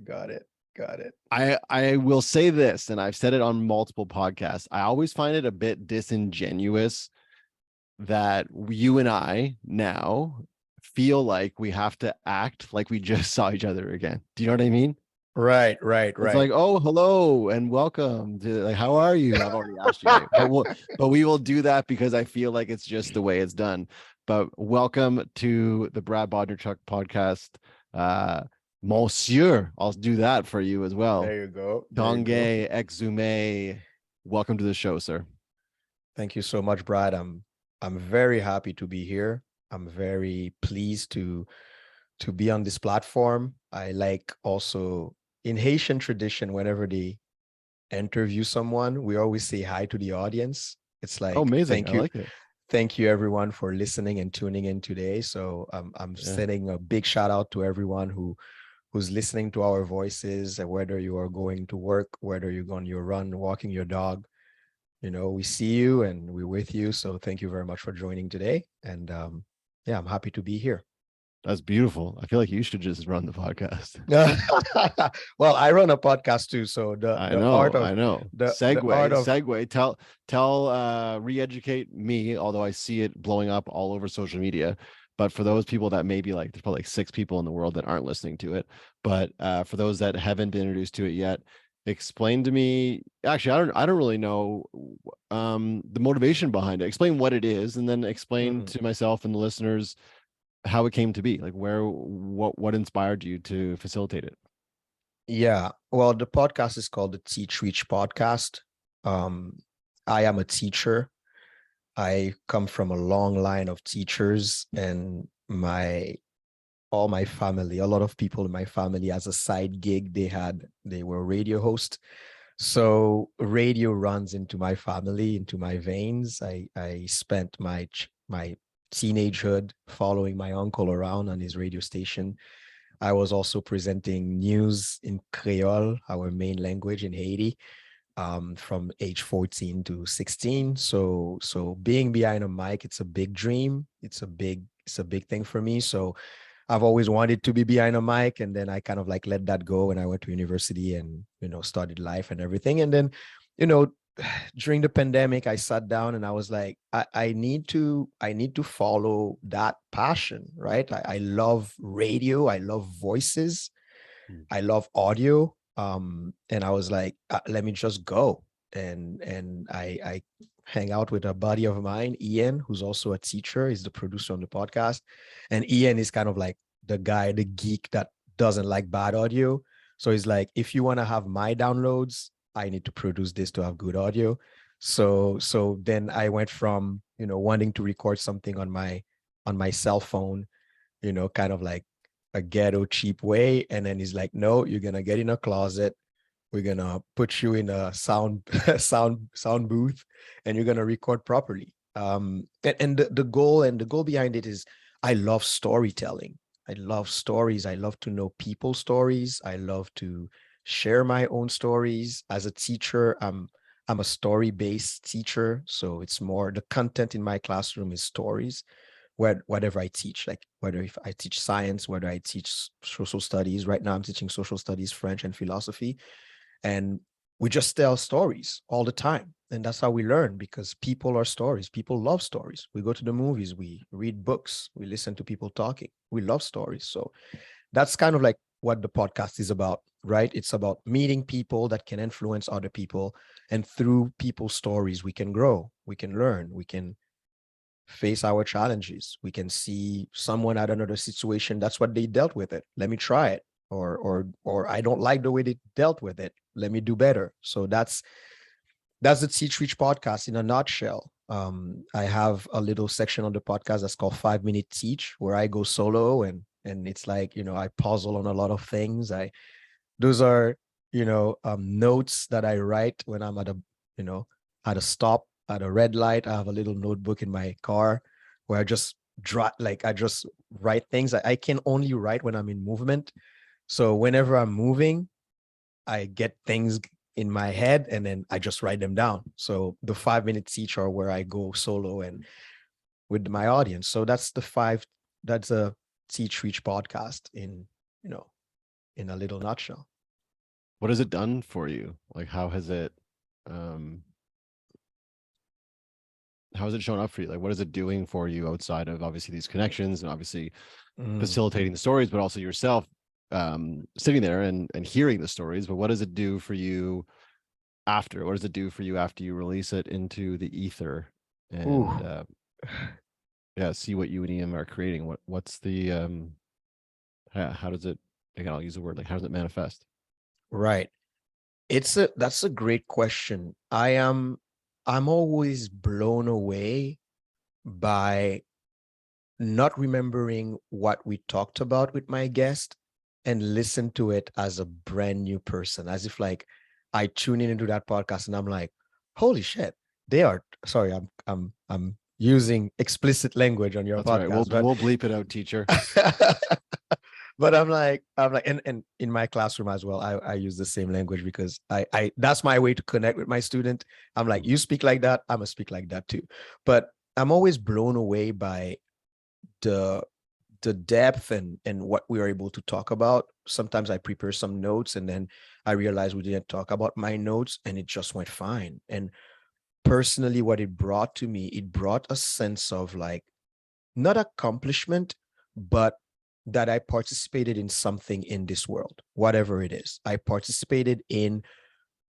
Got it. Got it. I will say this, and I've said it on multiple podcasts. I always find it a bit disingenuous that you and I now feel like we have to act like we just saw each other again. Do you know what I mean? Right, right, It's right. like, oh, hello and welcome to, like, how are you? I've already asked you, but we will do that because I feel like it's just the way it's done. But welcome to the Brad Bodnarchuk Podcast, Monsieur. I'll do that for you as well. There you go. There you go. Tanguy Exume, welcome to the show, sir. Thank you so much, Brad. I'm very happy to be here. I'm very pleased to be on this platform. I like also in Haitian tradition, whenever they interview someone, we always say hi to the audience. It's Oh, like, amazing. I like it. thank you everyone for listening and tuning in today. So I'm Yeah. sending a big shout out to everyone who's listening to our voices, whether you are going to work, whether you're on your run, walking your dog. We see you and we're with you. So thank you very much for joining today. And yeah, I'm happy to be here. That's beautiful. I feel like you should just run the podcast. Well, I run a podcast too. So I the art know, of I know. the art of Segue. Re-educate me, although I see it blowing up all over social media. But for those people that maybe like, there's probably like 6 people in the world that aren't listening to it. But for those that haven't been introduced to it yet, explain to me. Actually, I don't really know the motivation behind it. Explain what it is, and then explain Mhm. to myself and the listeners how it came to be. Like what inspired you to facilitate it. Yeah. Well, the podcast is called the Teach Reach Podcast. Um, I am a teacher. I come from a long line of teachers, and all my family, a lot of people in my family as a side gig, they were radio hosts. So radio runs into my family, into my veins. I spent my teenagehood following my uncle around on his radio station. I was also presenting news in Creole, our main language in Haiti, from age 14 to 16. So being behind a mic, it's a big dream. It's a big thing for me. So I've always wanted to be behind a mic, and then I kind of like let that go when I went to university and started life and everything. And then, you know, during the pandemic, I sat down and I was like, I need to follow that passion, right? I love radio, I love voices, Mm. I love audio. And I was like, let me just go. And I hang out with a buddy of mine, Ian, who's also a teacher. He's the producer on the podcast. And Ian is kind of like the guy, the geek that doesn't like bad audio. So he's like, if you want to have my downloads, I need to produce this to have good audio. So then I went from, wanting to record something on my cell phone, kind of like a ghetto cheap way. And then he's like, no, you're gonna get in a closet. We're gonna put you in a sound booth, and you're gonna record properly. And the goal behind it is, I love storytelling. I love stories. I love to know people's stories. I love to share my own stories. As a teacher, I'm a story-based teacher, so it's more the content in my classroom is stories, whatever I teach, like whether if I teach science, whether I teach social studies. Right now, I'm teaching social studies, French, and philosophy, and we just tell stories all the time, and that's how we learn, because people are stories. People love stories. We go to the movies, we read books, we listen to people talking. We love stories. So that's kind of like what the podcast is about, right? It's about meeting people that can influence other people, and through people's stories, we can grow, we can learn, we can face our challenges. We can see someone at another situation. That's what they dealt with it. Let me try it. Or I don't like the way they dealt with it. Let me do better. So that's the Teach Reach podcast in a nutshell. I have a little section on the podcast that's called 5 Minute Teach, where I go solo, and it's like, I puzzle on a lot of things. Those are, notes that I write when I'm at a stop, at a red light. I have a little notebook in my car where I just write things. I can only write when I'm in movement. So whenever I'm moving, I get things in my head, and then I just write them down. So the 5 minute teach are where I go solo and with my audience. So that's a Teach Reach podcast in, you know, in a little nutshell. What has it done for you? Like, um, how has it shown up for you? Like, what is it doing for you outside of obviously these connections and obviously Mm. facilitating the stories, but also yourself sitting there and hearing the stories? But what does it do for you after? What does it do for you after you release it into the ether Ooh. and yeah, see what you and Ian are creating? What's the how does it? Again, I'll use the word like how does it manifest? Right. That's a great question. I'm always blown away by not remembering what we talked about with my guest and listen to it as a brand new person, as if like I tune in into that podcast and I'm like, holy shit, they are sorry, I'm using explicit language on your That's all right. We'll podcast, but we'll bleep it out, teacher. but I'm like, and in my classroom as well, I use the same language because I that's my way to connect with my student. I'm like, Mhm. you speak like that, I'm gonna speak like that too. But I'm always blown away by the the depth and what we are able to talk about. Sometimes I prepare some notes and then I realize we didn't talk about my notes and it just went fine. And personally, what it brought to me, it brought a sense of like not accomplishment, but that I participated in something in this world, whatever it is. I participated in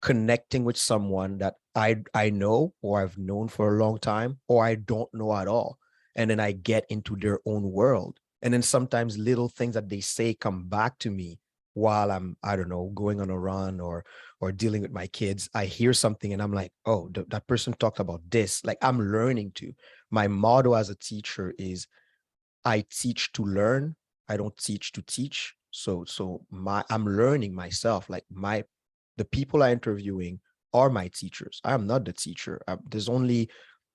connecting with someone that I know or I've known for a long time or I don't know at all. And then I get into their own world. And then sometimes little things that they say come back to me while I'm, I don't know, going on a run or dealing with my kids. I hear something and I'm like, oh, that person talked about this. Like I'm learning to. My motto as a teacher is I teach to learn. I don't teach to teach. So I'm learning myself. Like the people I'm interviewing are my teachers. I am not the teacher.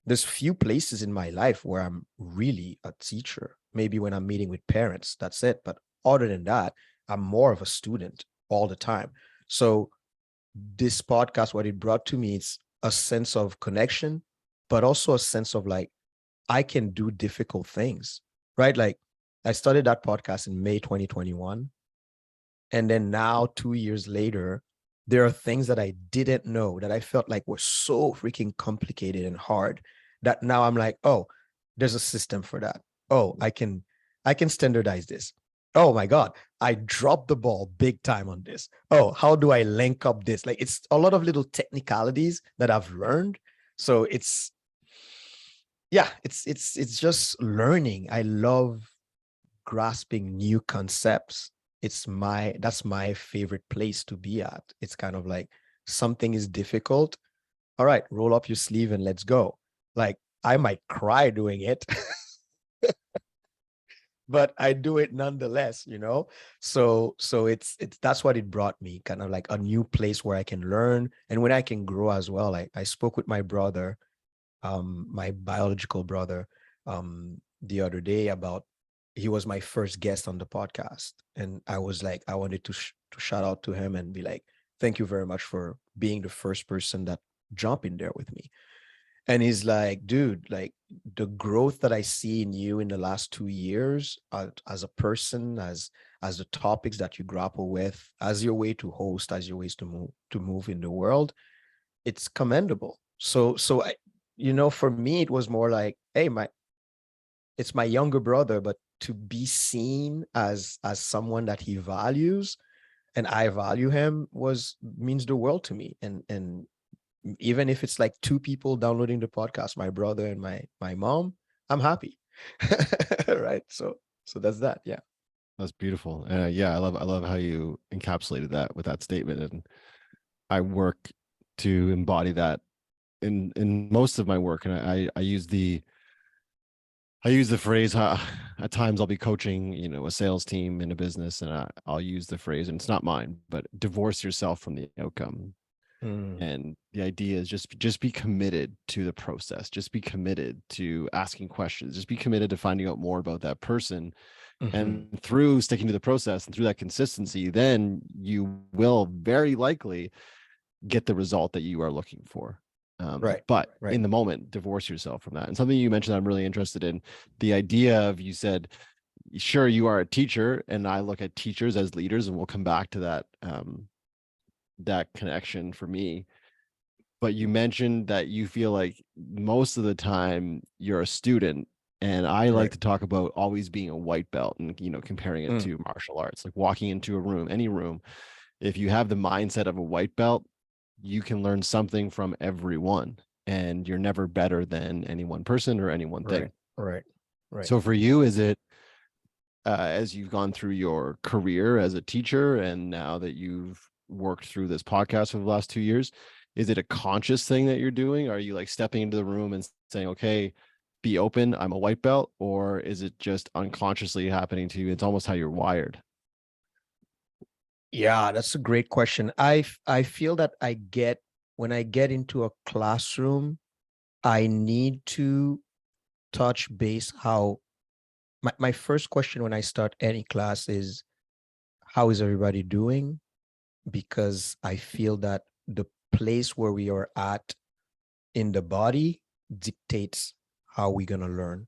There's few places in my life where I'm really a teacher. Maybe when I'm meeting with parents, that's it. But other than that, I'm more of a student all the time. So this podcast, what it brought to me, is a sense of connection, but also a sense of like I can do difficult things, right? Like I started that podcast in May 2021. And then now, 2 years later, there are things that I didn't know that I felt like were so freaking complicated and hard that now I'm like, oh, there's a system for that. Oh, I can standardize this. Oh my God, I dropped the ball big time on this. Oh, how do I link up this? Like it's a lot of little technicalities that I've learned. So it's just learning. I love grasping new concepts. That's my favorite place to be at. It's kind of like something is difficult. All right, roll up your sleeve and let's go. Like I might cry doing it, but I do it nonetheless. So it's that's what it brought me, kind of like a new place where I can learn and when I can grow as well. I spoke with my brother, my biological brother, the other day about he was my first guest on the podcast, and I was like, I wanted to shout out to him and be like, thank you very much for being the first person that jumped in there with me. And he's like, dude, like the growth that I see in you in the last 2 years as a person, as the topics that you grapple with, as your way to host, as your ways to move in the world, it's commendable. So for me, it was more like, hey, it's my younger brother, but to be seen as someone that he values and I value him was means the world to me. And even if it's like two people downloading the podcast, my brother and my mom, I'm happy. Right. So that's that. Yeah. That's beautiful. Yeah, I love how you encapsulated that with that statement. And I work to embody that in most of my work. And I use the phrase, at times I'll be coaching, a sales team in a business, and I'll use the phrase, and it's not mine, but divorce yourself from the outcome. Mm, And the idea is just be committed to the process, just be committed to asking questions, just be committed to finding out more about that person. mhm. And through sticking to the process and through that consistency, then you will very likely get the result that you are looking for. Right. But Right. in the moment, divorce yourself from that. And something you mentioned that I'm really interested in, the idea of, you said sure, you are a teacher, and I look at teachers as leaders, and we'll come back to that that connection for me. But you mentioned that you feel like most of the time you're a student, and I like Right. to talk about always being a white belt, and comparing it Mm. to martial arts, like walking into a room, any room. If you have the mindset of a white belt, you can learn something from everyone, and you're never better than any one person or any one Right. thing. Right. Right. So for you, is it as you've gone through your career as a teacher, and now that you've worked through this podcast for the last 2 years, is it a conscious thing that you're doing? Are you like stepping into the room and saying, okay, be open, I'm a white belt? Or is it just unconsciously happening to you? It's almost how you're wired. Yeah, that's a great question. I feel that when I get into a classroom, I need to touch base how my first question when I start any class is, how is everybody doing? Because I feel that the place where we are at in the body dictates how we're going to learn.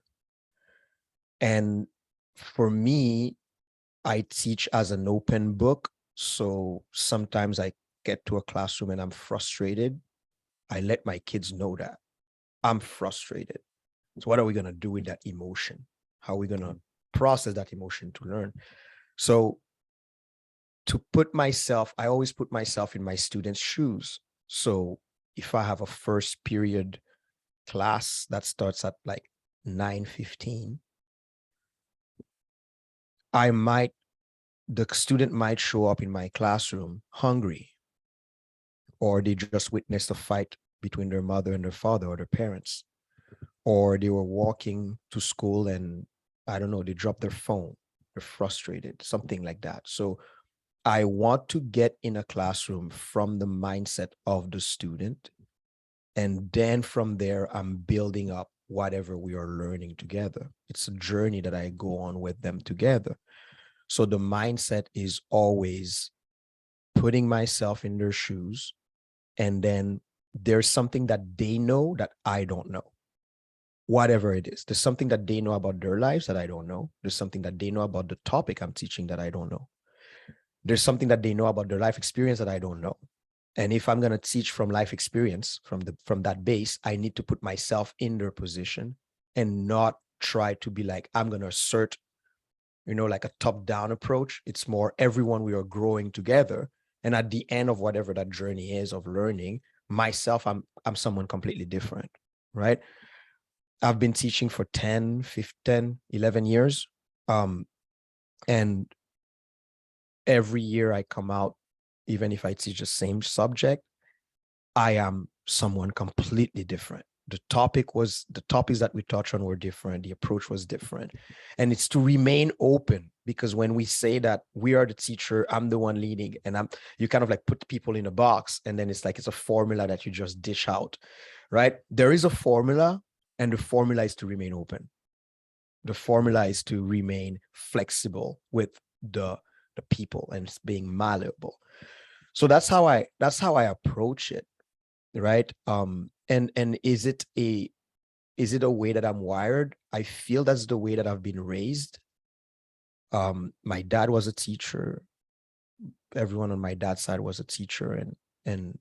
And for me, I teach as an open book. So sometimes I get to a classroom and I'm frustrated. I let my kids know that I'm frustrated. So what are we going to do with that emotion? How are we going to process that emotion to learn? So I always put myself in my students' shoes. So if I have a first period class that starts at like 9:15, I might the student might show up in my classroom hungry, or they just witnessed a fight between their mother and their father or their parents, or they were walking to school and I don't know, they dropped their phone, they're frustrated, something like that. So I want to get in a classroom from the mindset of the student. And then from there, I'm building up whatever we are learning together. It's a journey that I go on with them together. So the mindset is always putting myself in their shoes. And then there's something that they know that I don't know, whatever it is. There's something that they know about their lives that I don't know. There's something that they know about the topic I'm teaching that I don't know. There's something that they know about their life experience that I don't know. And if I'm going to teach from life experience, from that base, I need to put myself in their position and not try to be like, I'm going to assert, like a top-down approach. It's more everyone, we are growing together. And at the end of whatever that journey is of learning, myself, I'm someone completely different, right? I've been teaching for 10, 15, 11 years. And every year I come out, even if I teach the same subject, I am someone completely different. The topics that we touched on were different. The approach was different. And it's to remain open, because when we say that we are the teacher, I'm the one leading, and you kind of like put people in a box, and then it's like it's a formula that you just dish out, right? There is a formula, and the formula is to remain open. The formula is to remain flexible with the people and being malleable. So that's how I approach it, right? And is it a way that I'm wired? I feel that's the way that I've been raised. My dad was a teacher. Everyone on my dad's side was a teacher, and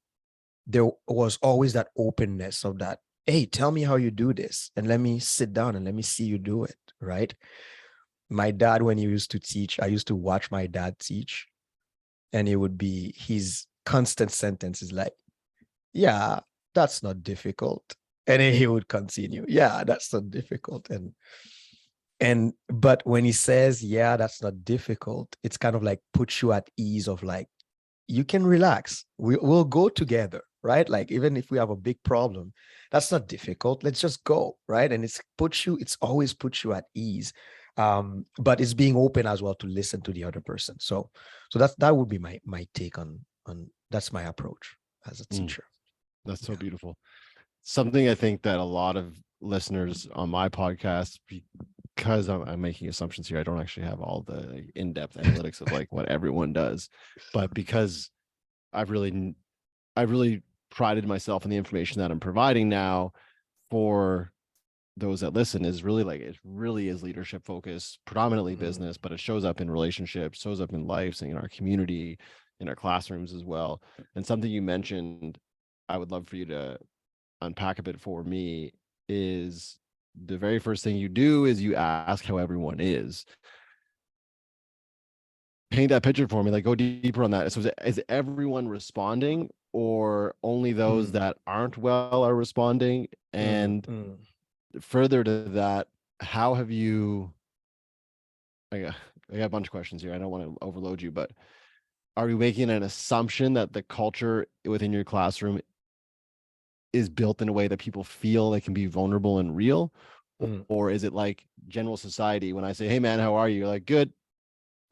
there was always that openness of that, hey, tell me how you do this and let me sit down and let me see you do it, right? My dad, when he used to teach, I used to watch my dad teach, and it would be his constant sentence is like, yeah, that's not difficult. And then he would continue, yeah, that's not difficult. But when he says, yeah, that's not difficult, it's kind of like puts you at ease of like, you can relax. We'll go together, right? Like, even if we have a big problem, that's not difficult. Let's just go, right? And it's always puts you at ease. But it's being open as well to listen to the other person. So that would be my take on that's my approach as a teacher. That's so Yeah. beautiful. Something I think that a lot of listeners on my podcast, because I'm making assumptions here, I don't actually have all the in-depth analytics of like what everyone does, but because I've really I've really prided myself in the information that I'm providing now for those that listen is really like, it really is leadership focused, predominantly Mm, business, but it shows up in relationships, shows up in lives and in our community, in our classrooms as well. And something you mentioned, I would love for you to unpack a bit for me, is the very first thing you do is you ask how everyone is. Paint that picture for me, like go deeper on that. So is everyone responding, or only those mm, that aren't well are responding? mm, And mm, further to that, how have you, I got, I got a bunch of questions here. I don't want to overload you, but are you making an assumption that the culture within your classroom is built in a way that people feel they can be vulnerable and real? mm, Or is it like general society? When I say, hey man, how are you? You're like, good.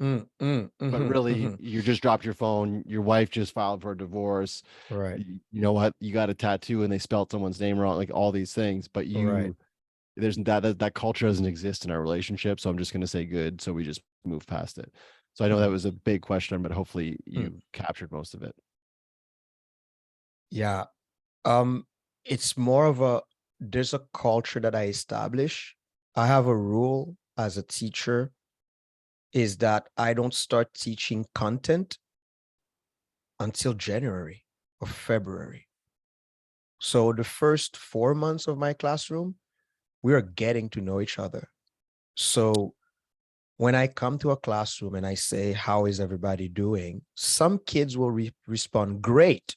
mm, mm, But mhm, really, mhm. you just dropped your phone. Your wife just filed for a divorce. Right, You know what? You got a tattoo and they spelled someone's name wrong, like all these things. But right. there's that culture doesn't exist in our relationship. So I'm just going to say good. So we just move past it. So I know that Mm, was a big question, but hopefully mm. you captured most of it. Yeah. Um, it's more of a, there's a culture that I establish. I have a rule as a teacher is that I don't start teaching content until January or February. So the first 4 months of my classroom, we are getting to know each other. So when I come to a classroom and I say, how is everybody doing? Some kids will respond, great.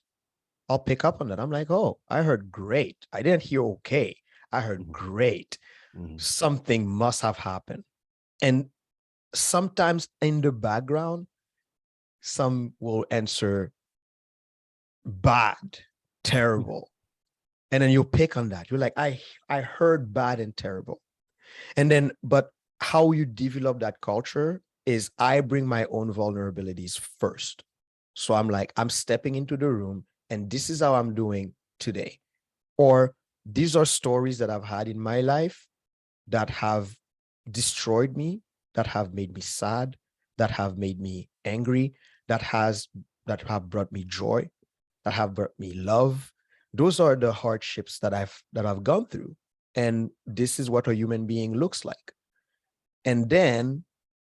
I'll pick up on that. I'm like, oh, I heard great. I didn't hear okay. I heard Mhm, great. mhm, Something must have happened. And sometimes in the background, some will answer bad, terrible. And then you pick on that. You're like, I heard bad and terrible. And then, but how you develop that culture is I bring my own vulnerabilities first. So I'm like, I'm stepping into the room and this is how I'm doing today. Or these are stories that I've had in my life that have destroyed me, that have made me sad, that have made me angry, that has that have brought me joy, that have brought me love. Those are the hardships that I've gone through. And this is what a human being looks like. And then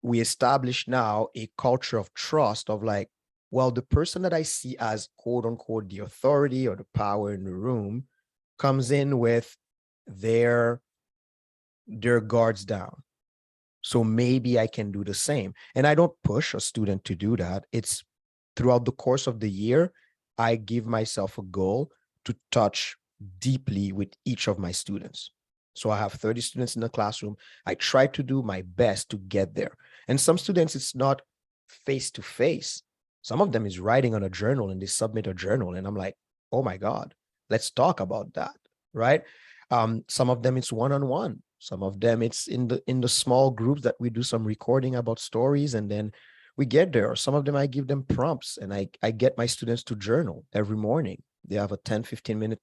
we establish now a culture of trust of like, well, the person that I see as quote unquote the authority or the power in the room comes in with their their guards down. So maybe I can do the same. And I don't push a student to do that. It's throughout the course of the year, I give myself a goal to touch deeply with each of my students. So I have 30 students in the classroom. I try to do my best to get there. And some students, it's not face to face. Some of them is writing on a journal and they submit a journal. And I'm like, oh my God, let's talk about that. Right. Some of them it's one-on-one. Some of them it's in the small groups that we do some recording about stories and then we get there. Or some of them I give them prompts and I get my students to journal every morning. They have a 10-15 minute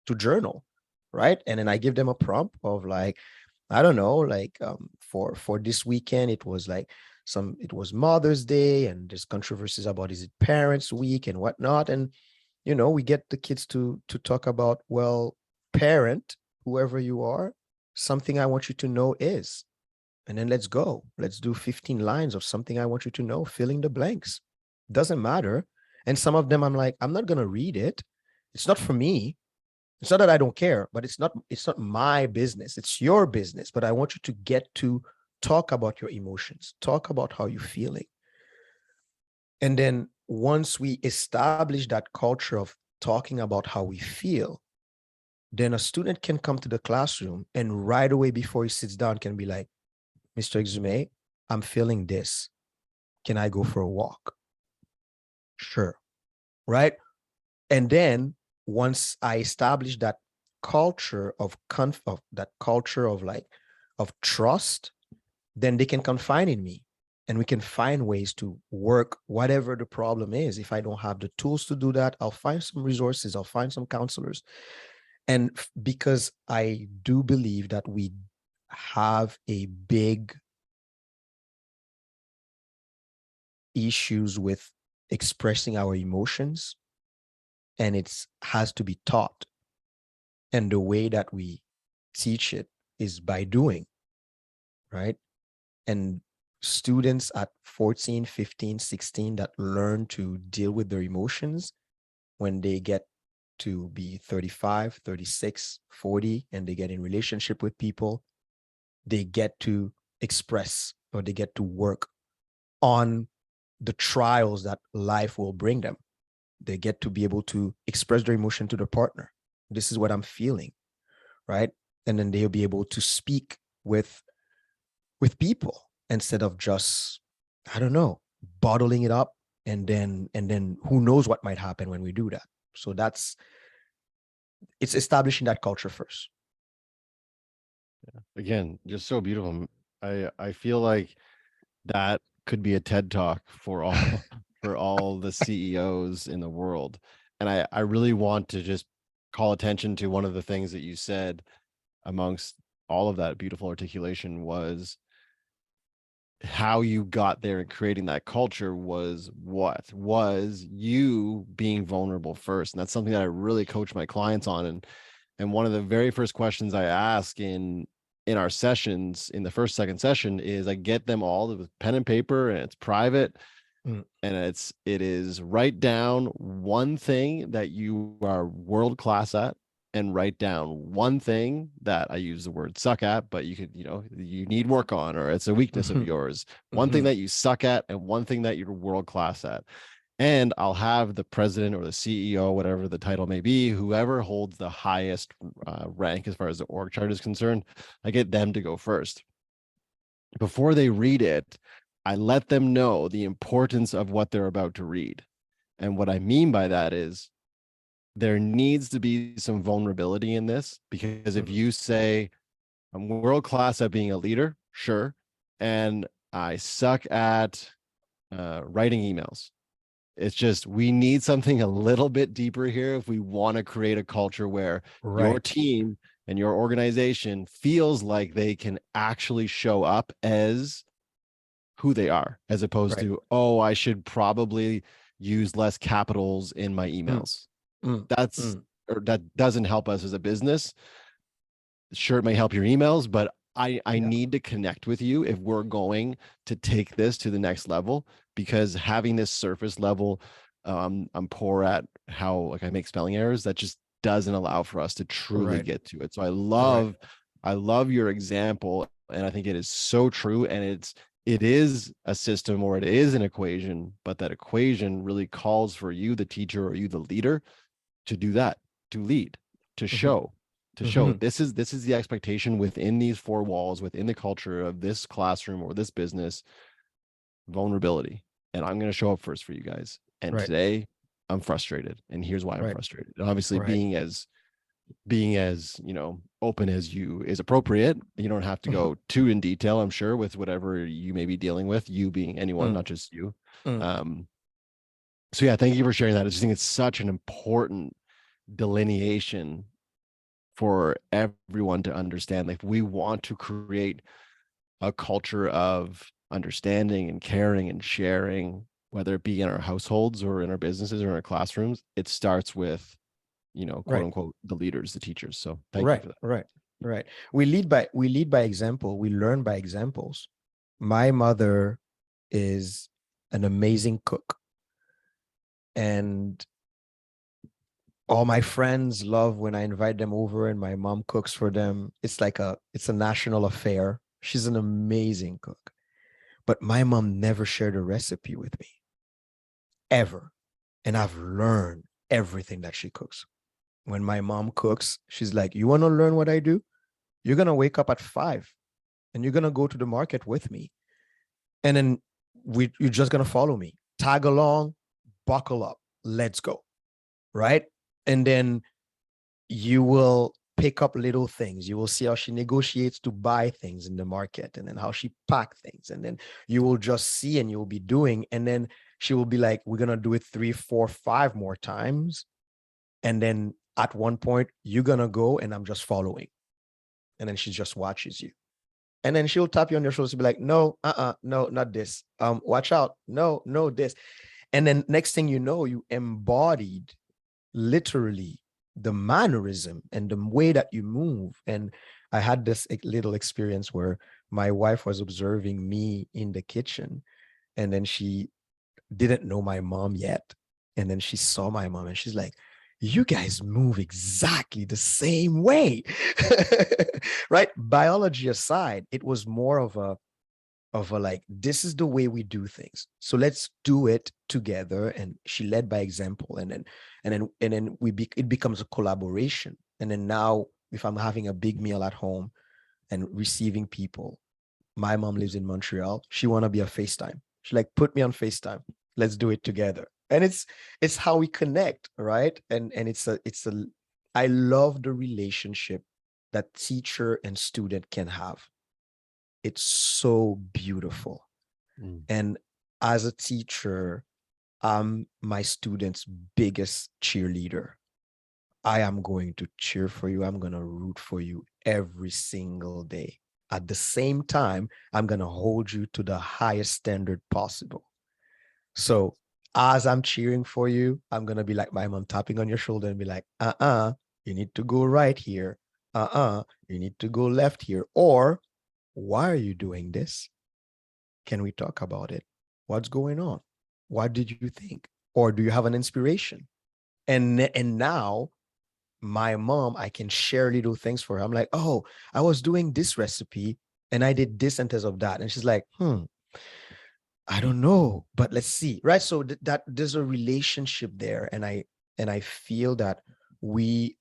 to journal, right? And then I give them a prompt of like, I don't know, like for this weekend, it was like it was Mother's Day and there's controversies about is it Parents Week and whatnot. And we get the kids to talk about, well, parent, whoever you are, something I want you to know is, and then let's go. Let's do 15 lines of something I want you to know, filling the blanks. Doesn't matter. And some of them I'm like, I'm not gonna read it. It's not for me. It's not that I don't care, but it's not my business. It's your business. But I want you to get to talk about your emotions, talk about how you're feeling. And then once we establish that culture of talking about how we feel, then a student can come to the classroom and right away before he sits down can be like, Mr. Exume, I'm feeling this. Can I go for a walk? Sure. Right. And then once I establish that culture of that culture of like of trust, then they can confide in me and we can find ways to work whatever the problem is. If I don't have the tools to do that, I'll find some resources, I'll find some counselors. And because I do believe that we have a big issues with expressing our emotions and it's has to be taught. And the way that we teach it is by doing, right? And students at 14, 15, 16 that learn to deal with their emotions when they get to be 35, 36, 40, and they get in relationship with people, they get to express or they get to work on the trials that life will bring them. They get to be able to express their emotion to their partner. This is what I'm feeling, right? And then they'll be able to speak with people instead of just, I don't know, bottling it up, and then who knows what might happen when we do that. So it's establishing that culture first. Again, just so beautiful. I feel like that could be a TED talk for all for all the CEOs in the world. And I really want to just call attention to one of the things that you said amongst all of that beautiful articulation was how you got there and creating that culture was you being vulnerable first. And that's something that I really coach my clients on. And one of the very first questions I ask in our sessions, in the first, second session, is I get them all with pen and paper, and it's private. And it is write down one thing that you are world class at, and write down one thing that I use the word suck at, but you could, you need work on, or it's a weakness of yours. One thing that you suck at, and one thing that you're world class at. And I'll have the president or the CEO, whatever the title may be, whoever holds the highest rank as far as the org chart is concerned, I get them to go first. Before they read it, I let them know the importance of what they're about to read. And what I mean by that is there needs to be some vulnerability in this, because if you say, I'm world class at being a leader, sure, and I suck at writing emails. It's just, we need something a little bit deeper here if we want to create a culture where your team and your organization feels like they can actually show up as who they are, as opposed to, oh, I should probably use less capitals in my emails. That doesn't help us as a business. Sure, it may help your emails, but I need to connect with you if we're going to take this to the next level, because having this surface level, I'm poor at how I make spelling errors, that just doesn't allow for us to truly get to it. So I love your example, and I think it is so true. And it is a system, or it is an equation, but that equation really calls for you, the teacher, or you, the leader, to do that, to lead, to show. This is the expectation within these four walls, within the culture of this classroom or this business. Vulnerability. And I'm going to show up first for you guys. And today I'm frustrated, and here's why I'm frustrated. And obviously being as open as you is appropriate. You don't have to go too in detail, I'm sure, with whatever you may be dealing with, you being anyone, not just you. So yeah, thank you for sharing that. I just think it's such an important delineation for everyone to understand. Like, we want to create a culture of understanding and caring and sharing, whether it be in our households or in our businesses or in our classrooms. It starts with, quote unquote, the leaders, the teachers. So thank you for that. Right. We lead by example. We learn by examples. My mother is an amazing cook, and all my friends love when I invite them over and my mom cooks for them. It's a national affair. She's an amazing cook. But my mom never shared a recipe with me, ever. And I've learned everything that she cooks. When my mom cooks, she's like, you want to learn what I do? You're going to wake up at 5 and you're going to go to the market with me. And then you're just going to follow me. Tag along, buckle up, let's go. Right? And then you will pick up little things. You will see how she negotiates to buy things in the market, and then how she pack things. And then you will just see, and you'll be doing. And then she will be like, we're going to do it 3, 4, 5 more times. And then at one point, you're going to go and I'm just following. And then she just watches you. And then she'll tap you on your shoulder to be like, no, no, not this. Watch out. No, this. And then next thing you know, you embodied literally the mannerism and the way that you move. And I had this little experience where my wife was observing me in the kitchen, and then she didn't know my mom yet. And then she saw my mom and she's like, you guys move exactly the same way. Right? Biology aside, it was more of a like, this is the way we do things. So let's do it together. And she led by example. And then it becomes a collaboration. And then now if I'm having a big meal at home and receiving people, my mom lives in Montreal. She want to be a FaceTime. She's like, put me on FaceTime. Let's do it together. And it's how we connect, right? And it's a I love the relationship that teacher and student can have. It's so beautiful. Mm. And as a teacher, I'm my students' biggest cheerleader. I am going to cheer for you. I'm going to root for you every single day. At the same time, I'm going to hold you to the highest standard possible. So as I'm cheering for you, I'm going to be like my mom tapping on your shoulder and be like, you need to go right here. You need to go left here. Or why are you doing this? Can we talk about it? What's going on? What did you think? Or do you have an inspiration? And now my mom, I can share little things for her. I'm like, oh, I was doing this recipe and I did this in terms of that. And she's like, I don't know, but let's see. Right. So that there's a relationship there. And I feel that we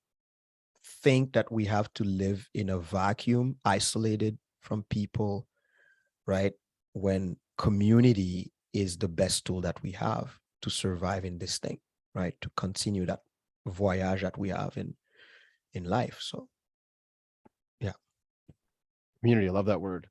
think that we have to live in a vacuum, isolated from people, right? When community is the best tool that we have to survive in this thing, right? To continue that voyage that we have in life. So yeah. Community, I love that word.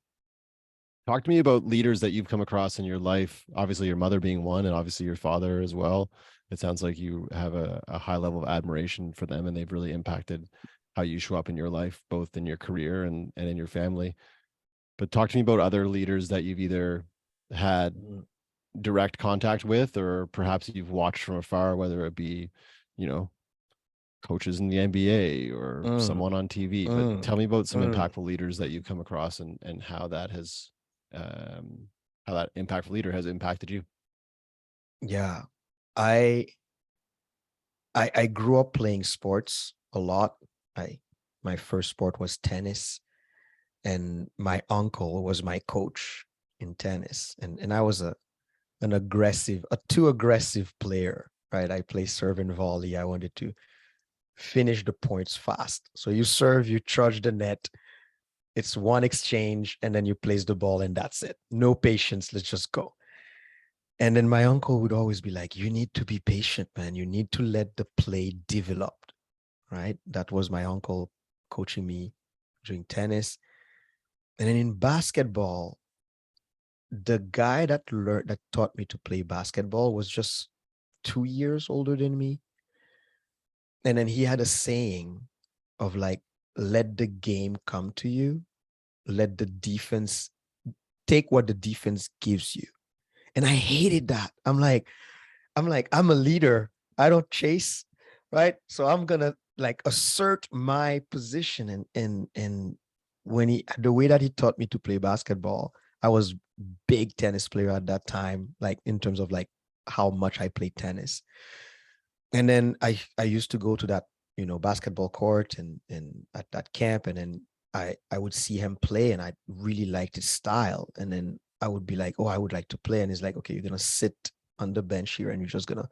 Talk to me about leaders that you've come across in your life. Obviously, your mother being one, and obviously your father as well. It sounds like you have a high level of admiration for them, and they've really impacted how you show up in your life, both in your career and in your family. But talk to me about other leaders that you've either had direct contact with, or perhaps you've watched from afar, whether it be, you know, coaches in the NBA or someone on TV. But tell me about some impactful leaders that you've come across, and how that has, how that impactful leader has impacted you. Yeah. I I grew up playing sports a lot. My first sport was tennis, and my uncle was my coach in tennis. And I was a too aggressive player, right? I play serve and volley. I wanted to finish the points fast. So you serve, you charge the net, it's one exchange, and then you place the ball, and that's it. No patience, let's just go. And then my uncle would always be like, you need to be patient, man. You need to let the play develop, right? That was my uncle coaching me during tennis. And then in basketball, the guy that taught me to play basketball was just 2 years older than me. And then he had a saying of like, let the game come to you, let the defense take what the defense gives you. And I hated that. I'm a leader. I don't chase, right? So I'm gonna like assert my position. And when the way that he taught me to play basketball, I was big tennis player at that time, like in terms of like how much I played tennis. And then I used to go to that, basketball court and at that camp, and then I would see him play, and I really liked his style. And then I would be like, oh, I would like to play. And he's like, okay, you're gonna sit on the bench here, and you're just gonna,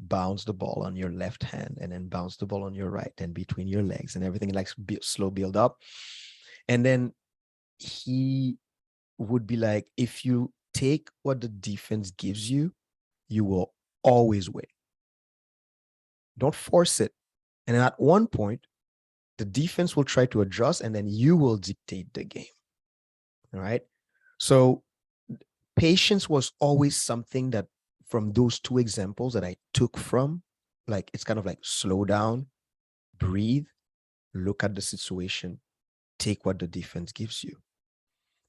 bounce the ball on your left hand, and then bounce the ball on your right, and between your legs, and everything like slow build up. And then he would be like, if you take what the defense gives you, you will always win. Don't force it. And at one point, the defense will try to adjust, and then you will dictate the game. All right. So patience was always something that, from those two examples that I took from, like, it's kind of like slow down, breathe, look at the situation, take what the defense gives you.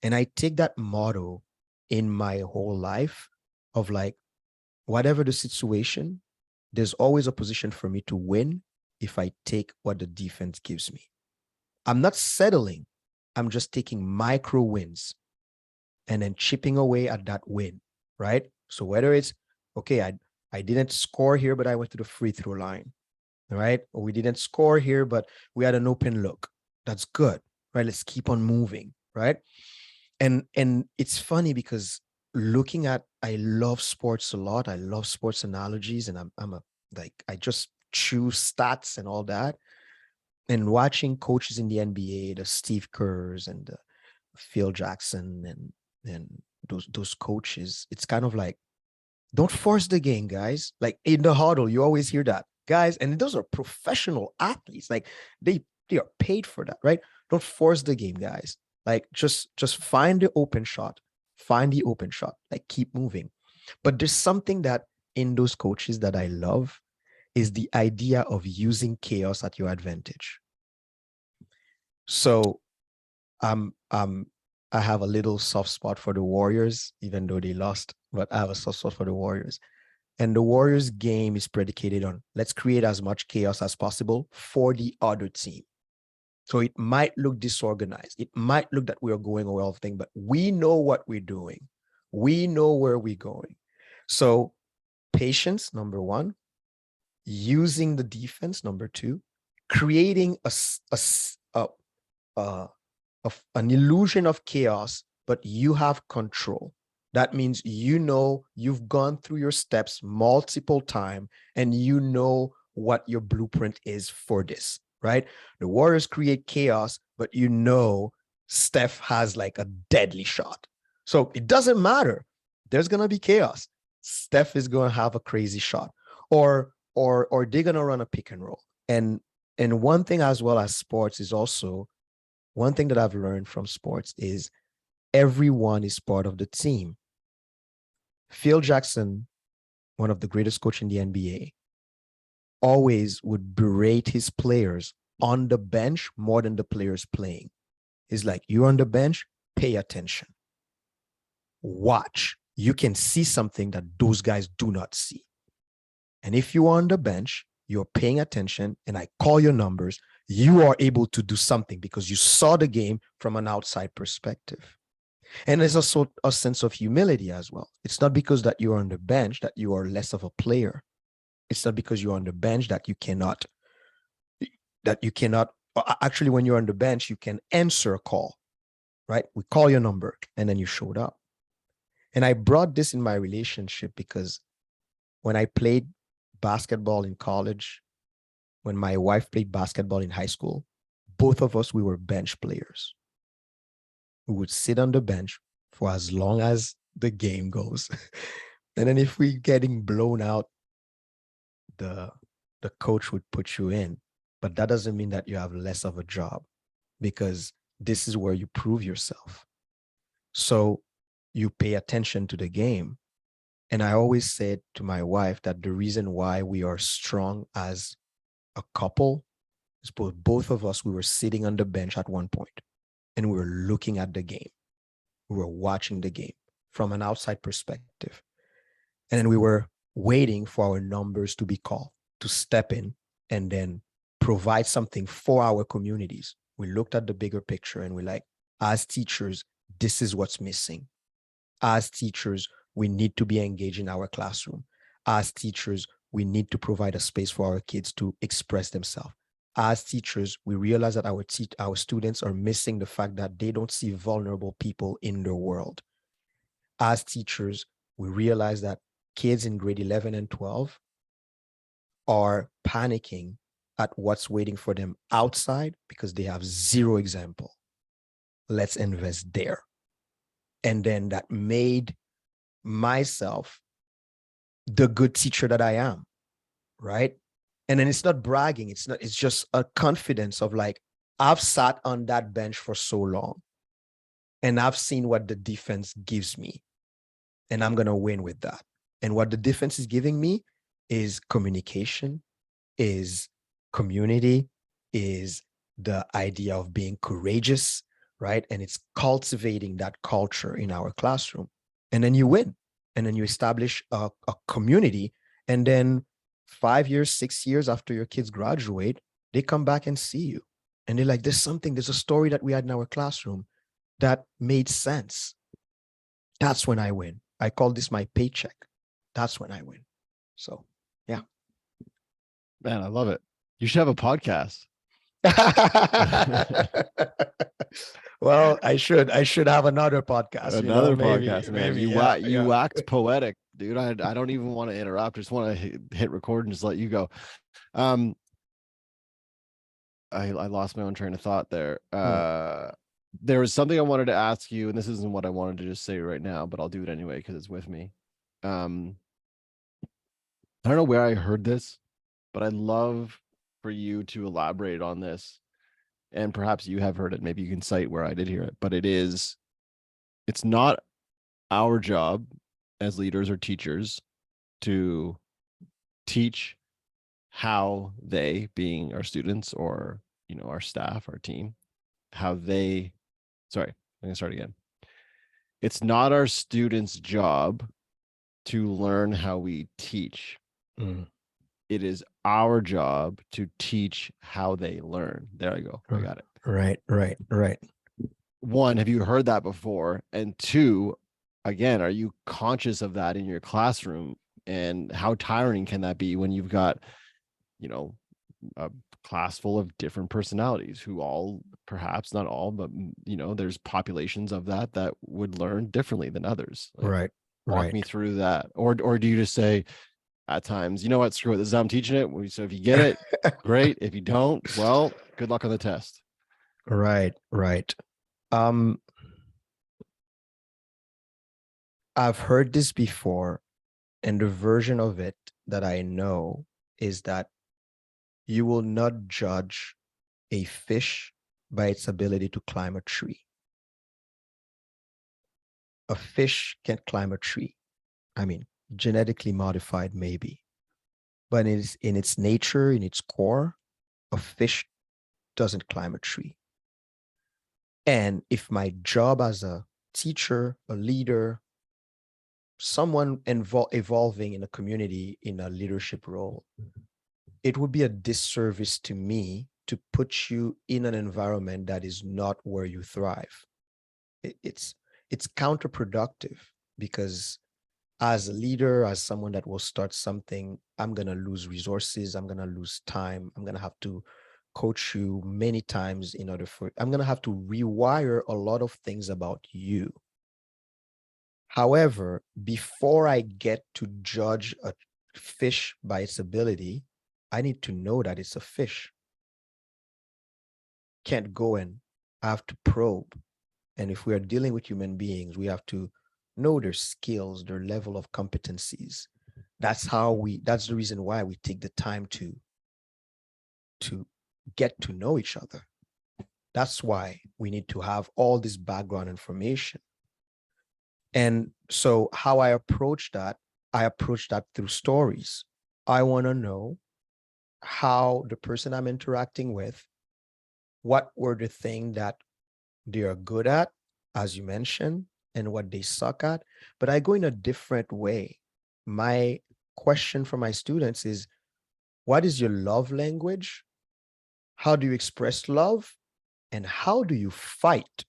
And I take that motto in my whole life of like, whatever the situation, there's always a position for me to win if I take what the defense gives me. I'm not settling. I'm just taking micro wins and then chipping away at that win, right? So whether it's, okay, I didn't score here, but I went to the free throw line, right? Or we didn't score here, but we had an open look. That's good, right? Let's keep on moving, right? And it's funny because I love sports a lot. I love sports analogies, and I just choose stats and all that. And watching coaches in the NBA, the Steve Kerrs and the Phil Jackson and those coaches, it's kind of like, don't force the game, guys. Like in the huddle, you always hear that, guys, and those are professional athletes. Like they are paid for that, right? Don't force the game, guys. Like just find the open shot, like keep moving. But there's something that in those coaches that I love is the idea of using chaos at your advantage. So um I have a little soft spot for the Warriors, even though they lost, but I have a soft spot for the Warriors. And the Warriors game is predicated on, let's create as much chaos as possible for the other team. So it might look disorganized. It might look that we are going a well thing, but we know what we're doing. We know where we're going. So patience, number one, using the defense, number two, creating an illusion of chaos, but you have control. That means you've gone through your steps multiple times and you know what your blueprint is for this, right? The Warriors create chaos, but Steph has like a deadly shot. So it doesn't matter. There's going to be chaos. Steph is going to have a crazy shot, or they're going to run a pick and roll. And one thing as well as sports is also, one thing that I've learned from sports is everyone is part of the team. Phil Jackson, one of the greatest coaches in the NBA, always would berate his players on the bench more than the players playing. He's like, you're on the bench, pay attention. Watch. You can see something that those guys do not see. And if you're on the bench, you're paying attention, and I call your numbers, you are able to do something because you saw the game from an outside perspective. And there's also a sense of humility as well. It's not because that you're on the bench that you are less of a player. It's not because you're on the bench that you cannot, actually, when you're on the bench, you can answer a call, right? We call your number and then you showed up. And I brought this in my relationship because when I played basketball in college, when my wife played basketball in high school, both of us, we were bench players. We would sit on the bench for as long as the game goes. And then if we're getting blown out, the coach would put you in. But that doesn't mean that you have less of a job, because this is where you prove yourself. So you pay attention to the game. And I always said to my wife that the reason why we are strong as a couple is both of us, we were sitting on the bench at one point and we were looking at the game. We were watching the game from an outside perspective. And then we were waiting for our numbers to be called, to step in and then provide something for our communities. We looked at the bigger picture and we're like, as teachers, this is what's missing. As teachers, we need to be engaged in our classroom. As teachers, we need to provide a space for our kids to express themselves. As teachers, we realize that our students are missing the fact that they don't see vulnerable people in their world. As teachers, we realize that kids in grade 11 and 12 are panicking at what's waiting for them outside because they have zero example. Let's invest there. And then that made myself the good teacher that I am, right? And then it's not bragging. It's just a confidence of like, I've sat on that bench for so long and I've seen what the defense gives me, and I'm going to win with that. And what the defense is giving me is communication, is community, is the idea of being courageous, right? And it's cultivating that culture in our classroom. And then you win. And then you establish a community. And then 5 years, 6 years after your kids graduate, they come back and see you. And they're like, there's a story that we had in our classroom that made sense. That's when I win. I call this my paycheck. That's when I win. So, yeah. Man, I love it. You should have a podcast. Well, I should have another podcast. Another Maybe, podcast, man. maybe, You yeah. waxed poetic, dude. I don't even want to interrupt. I just want to hit record and just let you go. I lost my own train of thought there. There was something I wanted to ask you, and this isn't what I wanted to just say right now, but I'll do it anyway because it's with me. I don't know where I heard this, but I'd love for you to elaborate on this. And perhaps you have heard it. Maybe you can cite where I did hear it, but it's not our job as leaders or teachers to teach how they, being our students or, our staff, our team, I'm going to start again. It's not our students' job to learn how we teach. It is our job to teach how they learn. There I go. I got it. Right. One, have you heard that before? And two, again, are you conscious of that in your classroom? And how tiring can that be when you've got, a class full of different personalities who all, perhaps not all, but, there's populations of that would learn differently than others. Right. Walk me through that. Or do you just say, at times, you know what, screw it, this is how I'm teaching it. So if you get it, great. If you don't, well, good luck on the test. Right. I've heard this before, and the version of it that I know is that you will not judge a fish by its ability to climb a tree. A fish can't climb a tree. I mean, genetically modified, maybe. But in its nature, in its core, a fish doesn't climb a tree. And if my job as a teacher, a leader, someone evolving in a community in a leadership role, it would be a disservice to me to put you in an environment that is not where you thrive. It's counterproductive, because as a leader, as someone that will start something, I'm going to lose resources. I'm going to lose time. I'm going to have to coach you many times I'm going to have to rewire a lot of things about you. However, before I get to judge a fish by its ability, I need to know that it's a fish. Can't go and I have to probe. And if we are dealing with human beings, we have to know their skills, their level of competencies. That's the reason why we take the time to get to know each other. That's why we need to have all this background information. And so how I approach that through stories. I want to know how the person I'm interacting with, what were the things that they are good at, as you mentioned, and what they suck at. But I go in a different way. My question for my students is, what is your love language? How do you express love? And how do you fight?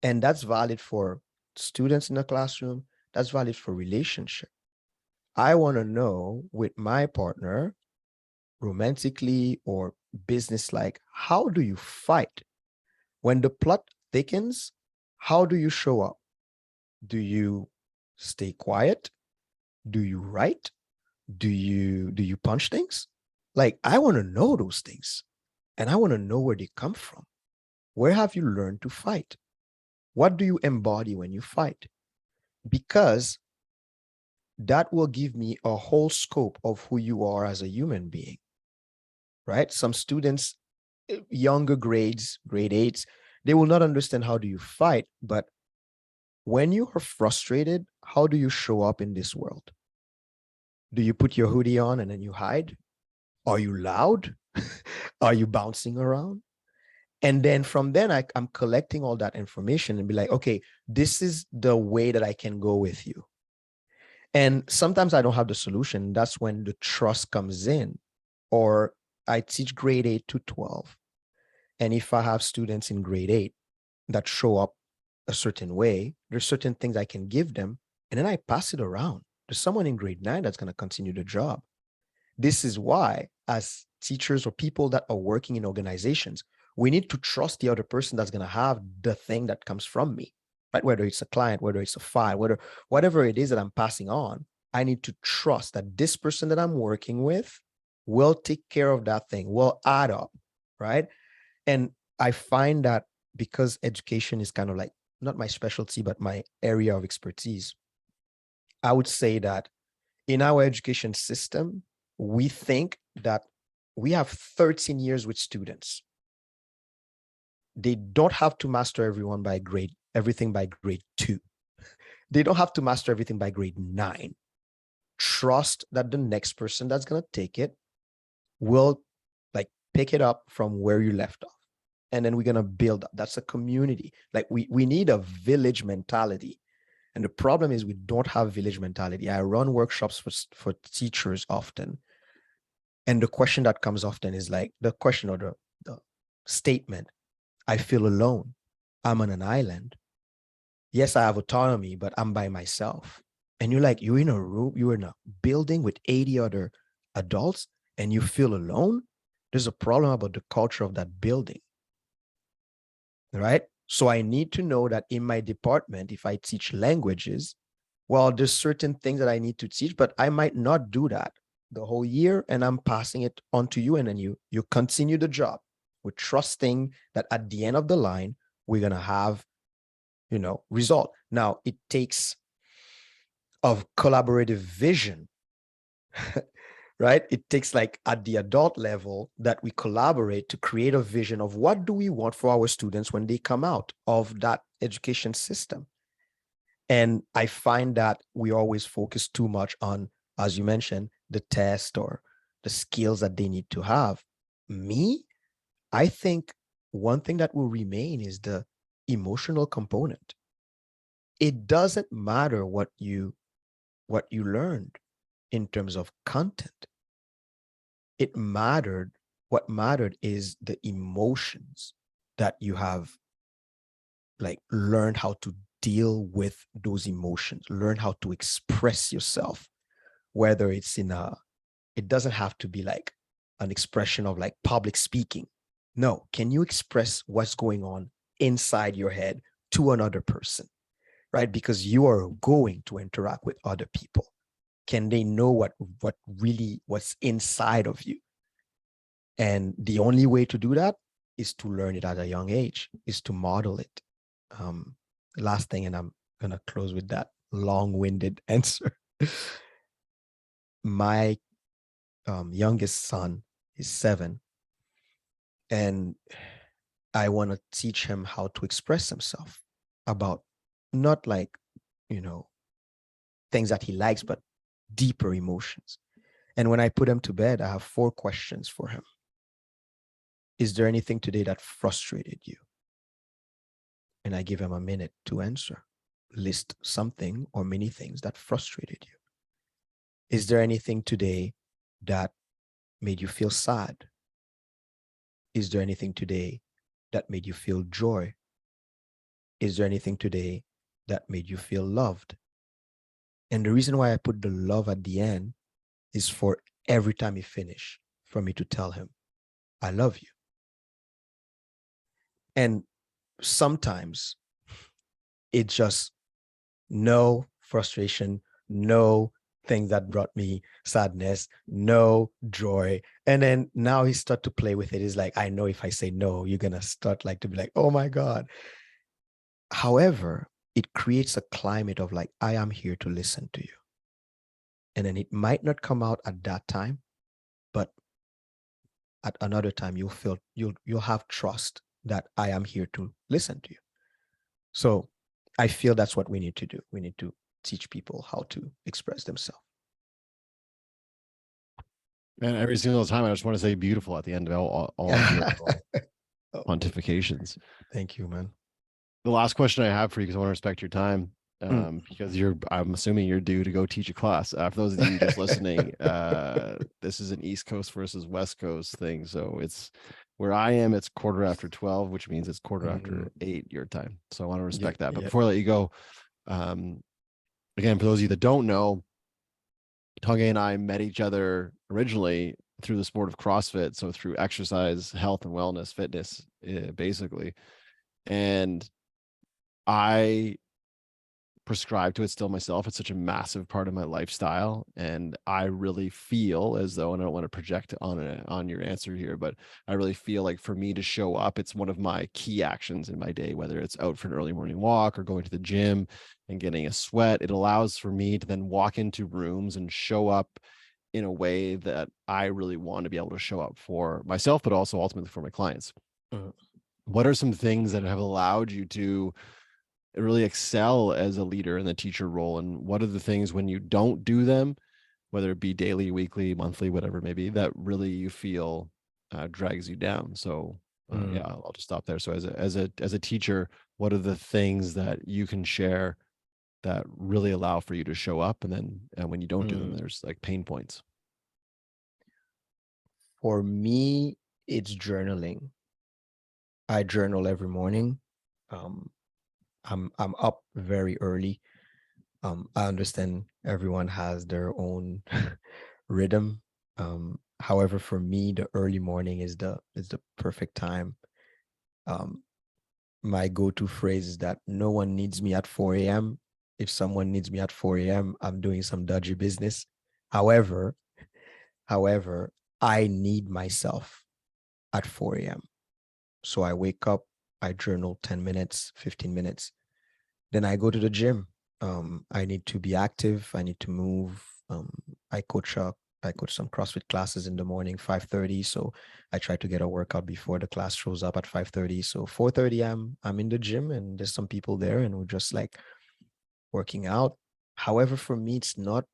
And that's valid for students in the classroom. That's valid for relationship. I want to know with my partner, romantically or business-like, how do you fight? When the plot thickens, how do you show up? Do you stay quiet? Do you write? Do you punch things? Like, I want to know those things. And I want to know where they come from. Where have you learned to fight? What do you embody when you fight? Because that will give me a whole scope of who you are as a human being, right? Some students, younger grades, grade 8s, they will not understand how do you fight, but when you are frustrated, how do you show up in this world? Do you put your hoodie on and then you hide? Are you loud? Are you bouncing around? And then from then, I'm collecting all that information and be like, okay, this is the way that I can go with you. And sometimes I don't have the solution. That's when the trust comes in, or I teach grade 8 to 12. And if I have students in grade 8 that show up a certain way, there's certain things I can give them, and then I pass it around. There's someone in grade 9 that's going to continue the job. This is why, as teachers or people that are working in organizations, we need to trust the other person that's going to have the thing that comes from me, right? Whether it's a client, whether it's a file, whatever it is that I'm passing on, I need to trust that this person that I'm working with will take care of that thing, will add up, right? And I find that because education is kind of like not my specialty, but my area of expertise, I would say that in our education system, we think that we have 13 years with students. They don't have to master everything by grade 2. They don't have to master everything by grade 9. Trust that the next person that's going to take it will like pick it up from where you left off. And then we're going to build up. That's a community. Like we need a village mentality. And the problem is we don't have village mentality. I run workshops for teachers often. And the question that comes often is like the question or the statement, I feel alone. I'm on an island. Yes, I have autonomy, but I'm by myself. And you're like, you're in a room, you're in a building with 80 other adults and you feel alone. There's a problem about the culture of that building, right? So I need to know that in my department, if I teach languages, well, there's certain things that I need to teach, but I might not do that the whole year, and I'm passing it on to you, and then you continue the job. We're trusting that at the end of the line, we're gonna have, result. Now it takes a collaborative vision, right? It takes like at the adult level that we collaborate to create a vision of what do we want for our students when they come out of that education system. And I find that we always focus too much on, as you mentioned, the test or the skills that they need to have. I think one thing that will remain is the emotional component. It doesn't matter what you learned in terms of content. What mattered is the emotions that you have like learned how to deal with those emotions, learn how to express yourself, whether it's it doesn't have to be like an expression of like public speaking. No, can you express what's going on inside your head to another person, right? Because you are going to interact with other people. Can they know what's inside of you? And the only way to do that is to learn it at a young age, is to model it. Last thing, and I'm gonna close with that long-winded answer. My youngest son is 7, and I want to teach him how to express himself about not like, things that he likes, but deeper emotions. And when I put him to bed, I have 4 questions for him. Is there anything today that frustrated you? And I give him a minute to answer. List something or many things that frustrated you. Is there anything today that made you feel sad? Is there anything today that made you feel joy? Is there anything today that made you feel loved? And the reason why I put the love at the end is for every time he finish, for me to tell him, I love you. And sometimes it's just no frustration, no thing that brought me sadness, no joy. And then now he start to play with it. He's like, I know if I say no, you're going to start like to be like, oh my God. However, it creates a climate of like, I am here to listen to you. And then it might not come out at that time, but at another time, you'll have trust that I am here to listen to you. So I feel that's what we need to do. We need to teach people how to express themselves. And every single time, I just want to say beautiful at the end of all of your pontifications. Thank you, man. The last question I have for you, because I want to respect your time. Mm. because I'm assuming you're due to go teach a class. For those of you just listening, this is an East Coast versus West Coast thing. So it's where I am, it's 12:15, which means it's quarter Mm. after 8 your time. So I want to Yeah, respect that. But yeah. before I let you go, um, again, for those of you that don't know, Tanguy and I met each other originally through the sport of CrossFit. So through exercise, health and wellness, fitness, basically. And I prescribe to it still myself. It's such a massive part of my lifestyle, and I really feel as though, and I don't want to project on your answer here, but I really feel like for me to show up, it's one of my key actions in my day, whether it's out for an early morning walk or going to the gym and getting a sweat. It allows for me to then walk into rooms and show up in a way that I really want to be able to show up for myself, but also ultimately for my clients. Mm. What are some things that have allowed you to really excel as a leader in the teacher role? And what are the things when you don't do them, whether it be daily, weekly, monthly, whatever it may be, that really you feel drags you down? So yeah, Mm. I'll just stop there. So as a teacher, what are the things that you can share that really allow for you to show up? And then when you don't do them, Mm. there's like pain points. For me, it's journaling. I journal every morning. Um, I'm up very early. I understand everyone has their own rhythm. However, for me, the early morning is the perfect time. Um, my go-to phrase is that no one needs me at 4 a.m. If someone needs me at 4 a.m., I'm doing some dodgy business. However, however, I need myself at 4 a.m. So I wake up, I journal 10 minutes, 15 minutes. Then I go to the gym. I need to be active. I need to move. I coach up. I coach some CrossFit classes in the morning, 5:30. So I try to get a workout before the class shows up at 5:30. So 4:30, I'm in the gym and there's some people there and we're just like working out. However, for me, it's not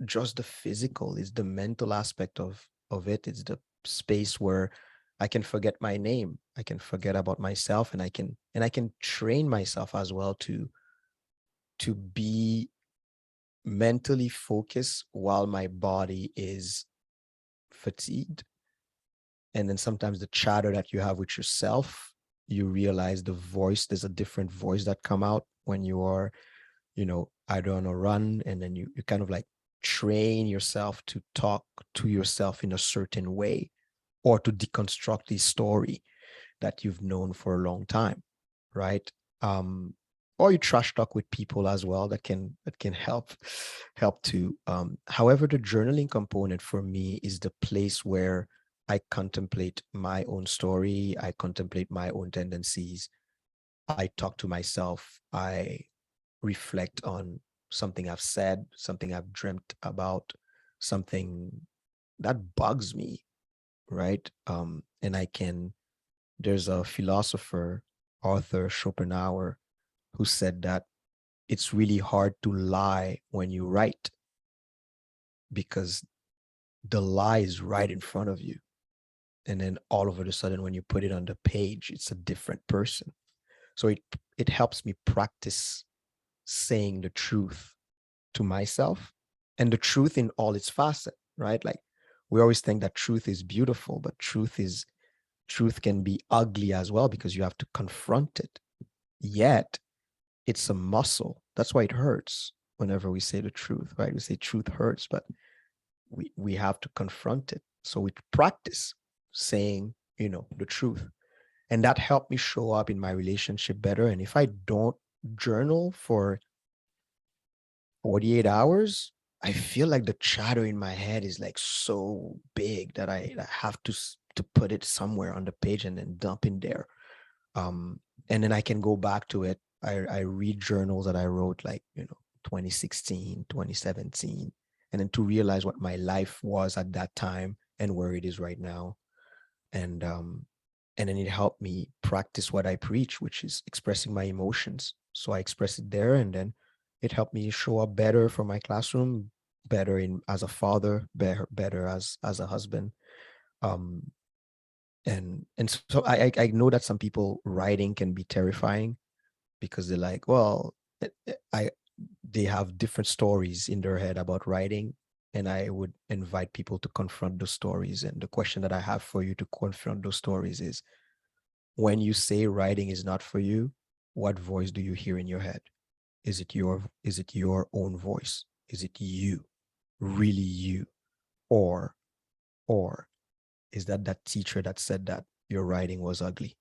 just the physical, it's the mental aspect of it. It's the space where I can forget my name. I can forget about myself and I can train myself as well to be mentally focused while my body is fatigued. And then sometimes the chatter that you have with yourself, you realize the voice, there's a different voice that come out when you are, either on a run, and then you kind of like train yourself to talk to yourself in a certain way or to deconstruct the story that you've known for a long time, right? Um, or you trash talk with people as well that can help to. However, the journaling component for me is the place where I contemplate my own story, I contemplate my own tendencies, I talk to myself, I reflect on something I've said, something I've dreamt about, something that bugs me, right? And there's a philosopher, Arthur Schopenhauer, who said that it's really hard to lie when you write because the lie is right in front of you. And then all of a sudden, when you put it on the page, it's a different person. So it helps me practice saying the truth to myself and the truth in all its facet, right? Like we always think that truth is beautiful, but truth can be ugly as well because you have to confront it. Yet it's a muscle. That's why it hurts whenever we say the truth, right? We say truth hurts, but we have to confront it. So we practice saying, the truth. And that helped me show up in my relationship better. And if I don't journal for 48 hours, I feel like the chatter in my head is like so big that I have to put it somewhere on the page and then dump in there. Um, and then I can go back to it. I read journals that I wrote like, 2016, 2017, and then to realize what my life was at that time and where it is right now. And then it helped me practice what I preach, which is expressing my emotions. So I express it there, and then it helped me show up better for my classroom, better in as a father, better as a husband. Um, and so I know that some people writing can be terrifying because they're like, well, I they have different stories in their head about writing, and I would invite people to confront those stories. And the question that I have for you to confront those stories is, when you say writing is not for you, what voice do you hear in your head? Is it your own voice? Is it you, really you? Or or is that teacher that said that your writing was ugly?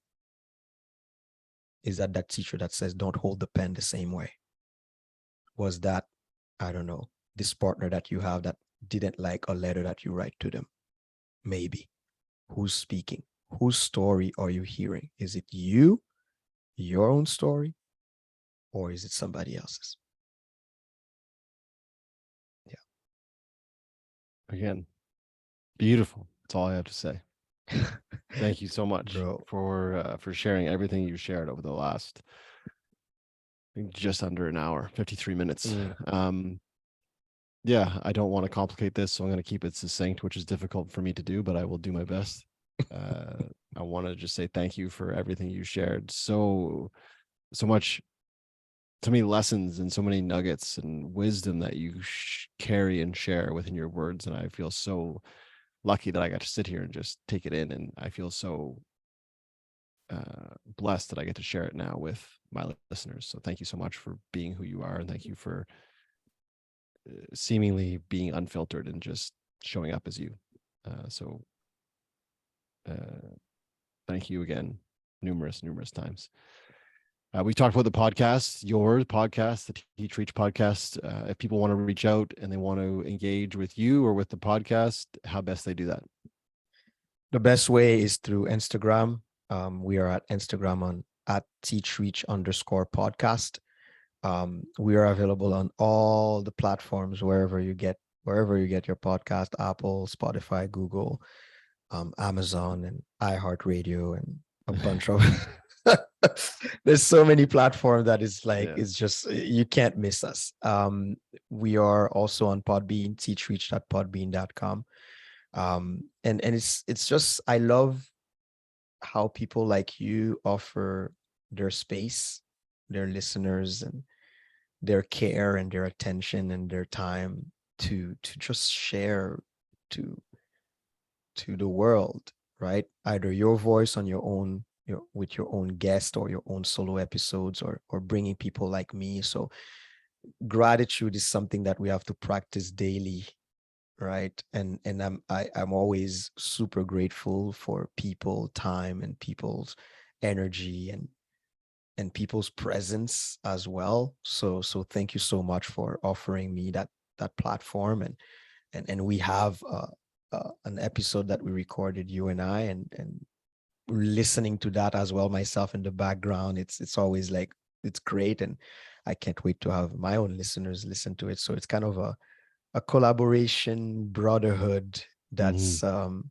Is that teacher that says don't hold the pen the same way? Was that, I don't know, this partner that you have that didn't like a letter that you write to them? Maybe. Who's speaking? Whose story are you hearing? Is it you, your own story, or is it somebody else's? Again, beautiful. That's all I have to say. Yeah. Thank you so much Bro. for sharing everything you shared over the last, I think, just under an hour, 53 minutes. Yeah, I don't want to complicate this, so I'm going to keep it succinct, which is difficult for me to do, but I will do my best. I want to just say thank you for everything you shared. So much, so many lessons and so many nuggets and wisdom that you carry and share within your words. And I feel so lucky that I got to sit here and just take it in. And I feel so blessed that I get to share it now with my listeners. So thank you so much for being who you are. And thank you for seemingly being unfiltered and just showing up as you. So thank you again, numerous times. We talked about the podcast, your podcast, the Teach Reach podcast. If people want to reach out and they want to engage with you or with the podcast, how best they do that? The best way is through Instagram. We are at Instagram on at teachreach_podcast. We are available on all the platforms, wherever you get your podcast: Apple, Spotify, Google, Amazon, and iHeartRadio, and a bunch of there's so many platforms that is like, it's just, you can't miss us. We are also on Podbean, teachreach.podbean.com. And it's just, I love how people like you offer their space, their listeners, and their care and their attention and their time to just share to the world, right? Either your voice on your own, with your own guest, or your own solo episodes, or bringing people like me. So gratitude is something that we have to practice daily, right? And I'm always super grateful for people, time, and people's energy, and people's presence as well. So thank you so much for offering me that platform. And we have an episode that we recorded, you and I, and listening to that as well myself in the background. It's always like, it's great, and I can't wait to have my own listeners listen to it. So it's kind of a collaboration, brotherhood that's and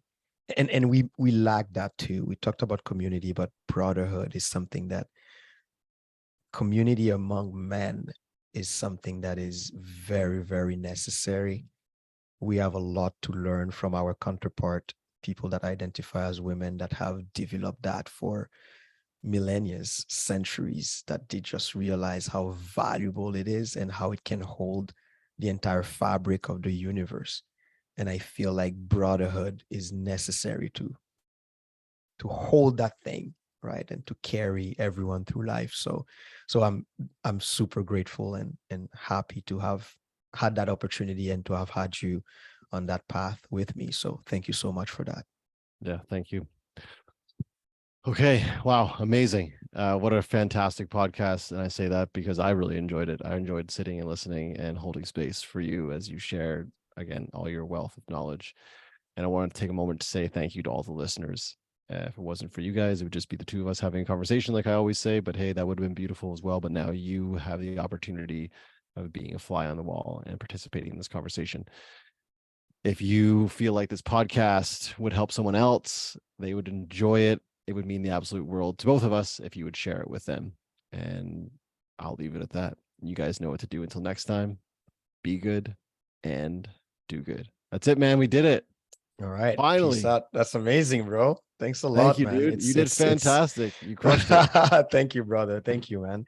we lack that too. We talked about community, but brotherhood is something that, community among men is something that is very, very necessary. We have a lot to learn from our counterpart, people that identify as women, that have developed that for millennia, centuries, that they just realize how valuable it is and how it can hold the entire fabric of the universe. And I feel like brotherhood is necessary to hold that thing, right, and to carry everyone through life. So I'm super grateful and happy to have had that opportunity and to have had you on that path with me. So thank you so much for that. Yeah, thank you. Okay, wow, amazing. What a fantastic podcast. And I say that because I really enjoyed it. I enjoyed sitting and listening and holding space for you as you shared, again, all your wealth of knowledge. And I want to take a moment to say thank you to all the listeners. If it wasn't for you guys, it would just be the two of us having a conversation, like I always say. But hey, that would have been beautiful as well. But now you have the opportunity of being a fly on the wall and participating in this conversation. If you feel like this podcast would help someone else, they would enjoy it, it would mean the absolute world to both of us if you would share it with them. And I'll leave it at that. You guys know what to do. Until next time, be good and do good. That's it, man. We did it. All right. Finally. Peace out. That's amazing, bro. Thanks a Thank lot, you, man. dude. You did fantastic. You crushed it. Thank you, brother. Thank you, man.